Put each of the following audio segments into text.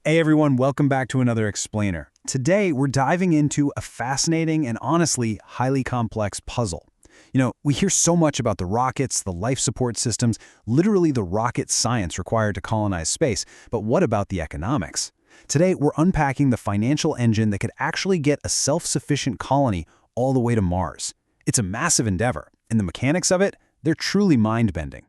Hey everyone, welcome back to another Explainer. Today, we're diving into a fascinating and honestly highly complex puzzle. We hear so much about the rockets, the life support systems, literally the rocket science required to colonize space, but what about the economics? Today, we're unpacking the financial engine that could actually get a self-sufficient colony all the way to Mars. It's a massive endeavor, and the mechanics of it, they're truly mind-bending.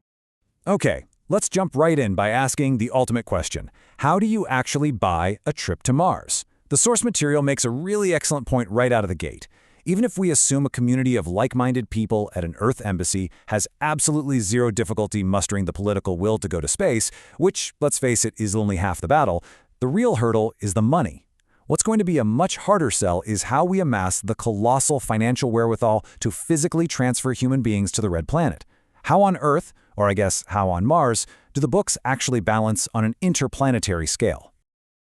Okay, let's jump right in by asking the ultimate question. How do you actually buy a trip to Mars? The source material makes a really excellent point right out of the gate. Even if we assume a community of like-minded people at an Earth embassy has absolutely zero difficulty mustering the political will to go to space, which, let's face it, is only half the battle, the real hurdle is the money. What's going to be a much harder sell is how we amass the colossal financial wherewithal to physically transfer human beings to the Red Planet. How on Earth, or I guess how on Mars, do the books actually balance on an interplanetary scale?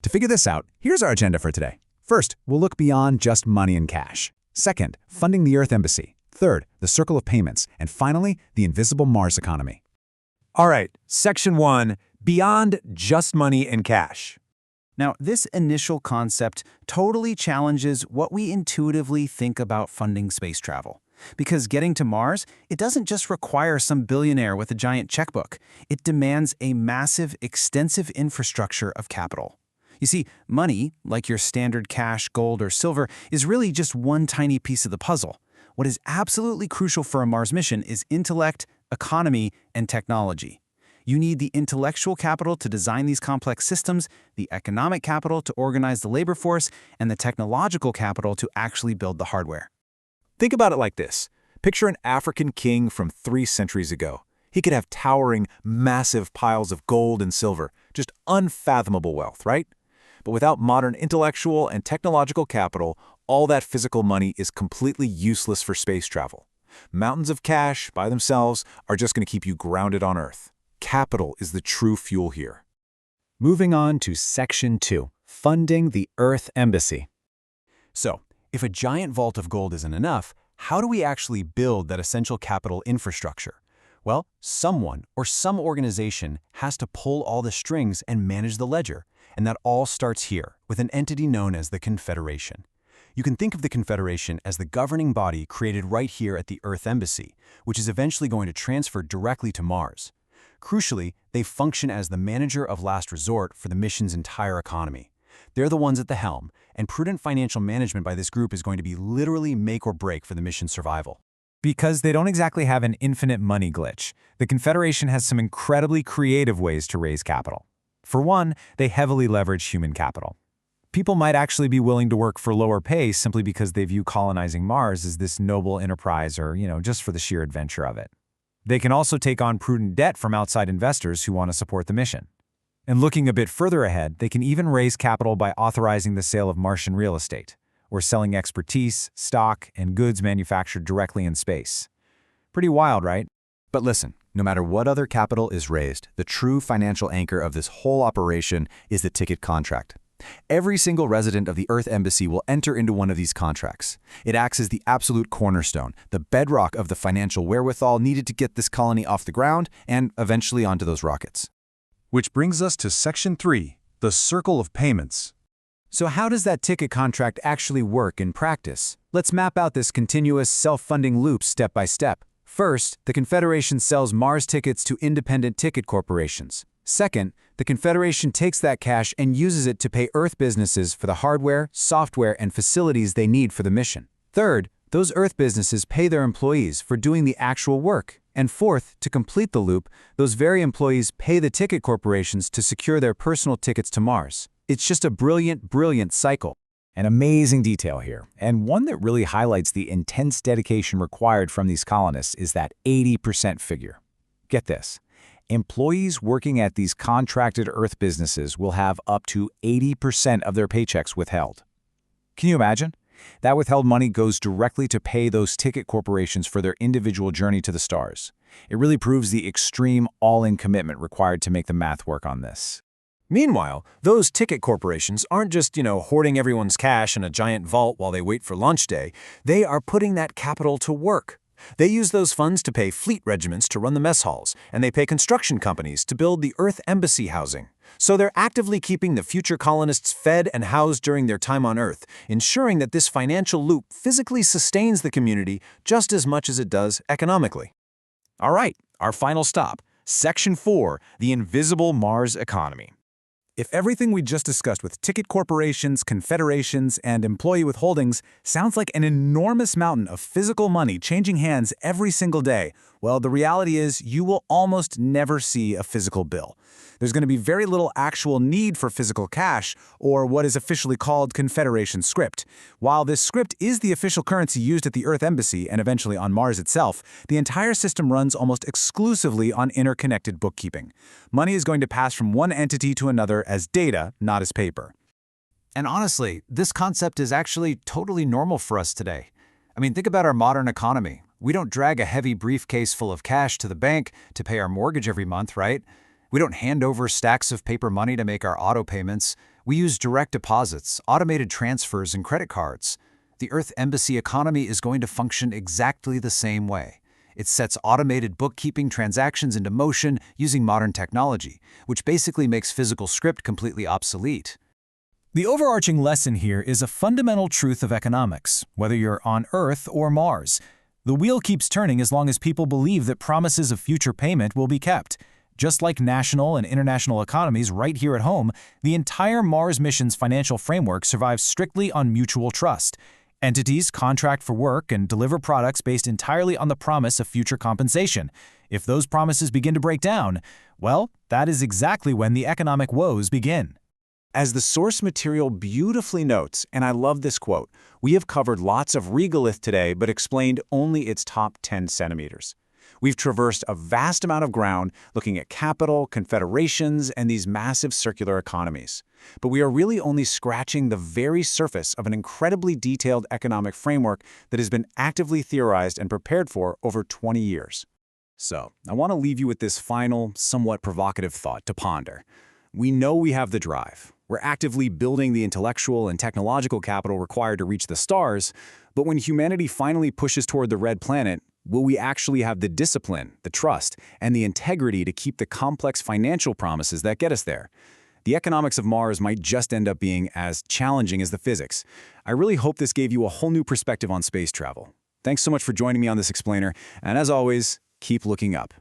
To figure this out, here's our agenda for today. First, we'll look beyond just money and cash. Second, funding the Earth Embassy. Third, the circle of payments. And finally, the invisible Mars economy. All right, Section 1, beyond just money and cash. Now, this initial concept totally challenges what we intuitively think about funding space travel. Because getting to Mars, it doesn't just require some billionaire with a giant checkbook. It demands a massive, extensive infrastructure of capital. You see, money, like your standard cash, gold, or silver, is really just one tiny piece of the puzzle. What is absolutely crucial for a Mars mission is intellect, economy, and technology. You need the intellectual capital to design these complex systems, the economic capital to organize the labor force, and the technological capital to actually build the hardware. Think about it like this. Picture an African king from 3 centuries ago. He could have towering, massive piles of gold and silver, just unfathomable wealth, right? But without modern intellectual and technological capital, all that physical money is completely useless for space travel. Mountains of cash, by themselves, are just going to keep you grounded on Earth. Capital is the true fuel here. Moving on to Section 2, funding the Earth Embassy. So, if a giant vault of gold isn't enough, how do we actually build that essential capital infrastructure? Well, someone or some organization has to pull all the strings and manage the ledger, and that all starts here with an entity known as the Confederation. You can think of the Confederation as the governing body created right here at the Earth Embassy, which is eventually going to transfer directly to Mars. Crucially, they function as the manager of last resort for the mission's entire economy. They're the ones at the helm, and prudent financial management by this group is going to be literally make or break for the mission's survival. Because they don't exactly have an infinite money glitch, the Confederation has some incredibly creative ways to raise capital. For one, they heavily leverage human capital. People might actually be willing to work for lower pay simply because they view colonizing Mars as this noble enterprise or, just for the sheer adventure of it. They can also take on prudent debt from outside investors who want to support the mission. And looking a bit further ahead, they can even raise capital by authorizing the sale of Martian real estate, or selling expertise, stock, and goods manufactured directly in space. Pretty wild, right? But listen, no matter what other capital is raised, the true financial anchor of this whole operation is the ticket contract. Every single resident of the Earth Embassy will enter into one of these contracts. It acts as the absolute cornerstone, the bedrock of the financial wherewithal needed to get this colony off the ground and eventually onto those rockets. Which brings us to Section 3, the circle of payments. So how does that ticket contract actually work in practice? Let's map out this continuous self-funding loop step by step. First, the Confederation sells Mars tickets to independent ticket corporations. Second, the Confederation takes that cash and uses it to pay Earth businesses for the hardware, software, and facilities they need for the mission. Third, those Earth businesses pay their employees for doing the actual work. And fourth, to complete the loop, those very employees pay the ticket corporations to secure their personal tickets to Mars. It's just a brilliant, brilliant cycle. An amazing detail here, and one that really highlights the intense dedication required from these colonists is that 80% figure. Get this. Employees working at these contracted Earth businesses will have up to 80% of their paychecks withheld. Can you imagine? That withheld money goes directly to pay those ticket corporations for their individual journey to the stars. It really proves the extreme all-in commitment required to make the math work on this. Meanwhile, those ticket corporations aren't just, hoarding everyone's cash in a giant vault while they wait for launch day. They are putting that capital to work. They use those funds to pay fleet regiments to run the mess halls, and they pay construction companies to build the Earth Embassy housing. So they're actively keeping the future colonists fed and housed during their time on Earth, ensuring that this financial loop physically sustains the community just as much as it does economically. All right, our final stop, Section 4, the Invisible Mars Economy. If everything we just discussed with ticket corporations, confederations, and employee withholdings sounds like an enormous mountain of physical money changing hands every single day, well, the reality is you will almost never see a physical bill. There's going to be very little actual need for physical cash, or what is officially called Confederation script. While this script is the official currency used at the Earth Embassy and eventually on Mars itself, the entire system runs almost exclusively on interconnected bookkeeping. Money is going to pass from one entity to another as data, not as paper. And honestly, this concept is actually totally normal for us today. I mean, think about our modern economy. We don't drag a heavy briefcase full of cash to the bank to pay our mortgage every month, right? We don't hand over stacks of paper money to make our auto payments. We use direct deposits, automated transfers, and credit cards. The Earth Embassy economy is going to function exactly the same way. It sets automated bookkeeping transactions into motion using modern technology, which basically makes physical script completely obsolete. The overarching lesson here is a fundamental truth of economics, whether you're on Earth or Mars. The wheel keeps turning as long as people believe that promises of future payment will be kept. Just like national and international economies right here at home, the entire Mars mission's financial framework survives strictly on mutual trust. Entities contract for work and deliver products based entirely on the promise of future compensation. If those promises begin to break down, well, that is exactly when the economic woes begin. As the source material beautifully notes, and I love this quote, we have covered lots of regolith today but explained only its top 10 centimeters. We've traversed a vast amount of ground looking at capital, confederations, and these massive circular economies. But we are really only scratching the very surface of an incredibly detailed economic framework that has been actively theorized and prepared for over 20 years. So, I want to leave you with this final, somewhat provocative thought to ponder. We know we have the drive. We're actively building the intellectual and technological capital required to reach the stars, but when humanity finally pushes toward the red planet, will we actually have the discipline, the trust, and the integrity to keep the complex financial promises that get us there? The economics of Mars might just end up being as challenging as the physics. I really hope this gave you a whole new perspective on space travel. Thanks so much for joining me on this explainer, and as always, keep looking up.